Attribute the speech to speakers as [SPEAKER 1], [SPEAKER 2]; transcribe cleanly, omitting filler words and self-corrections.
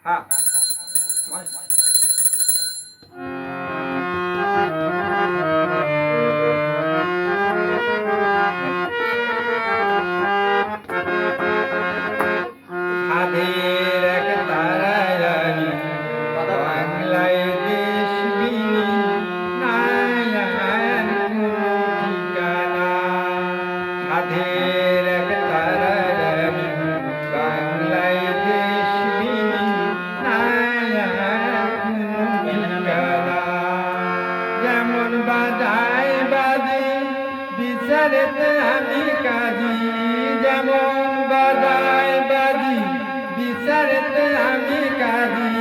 [SPEAKER 1] হ্যাঁ হাদের এক তারায় আমি বাংলায় দেশ বিনি নায়ার কোনো ঠিকানা হাদের এক তারায় আমি বাংলায় দেশ বিনি নায়ার কোনো ঠিকানা যেমন বাজায় বাজি বিচারেতে আমি কাজী যেমন বাজায় বাজি বিচারেতে আমি কাজী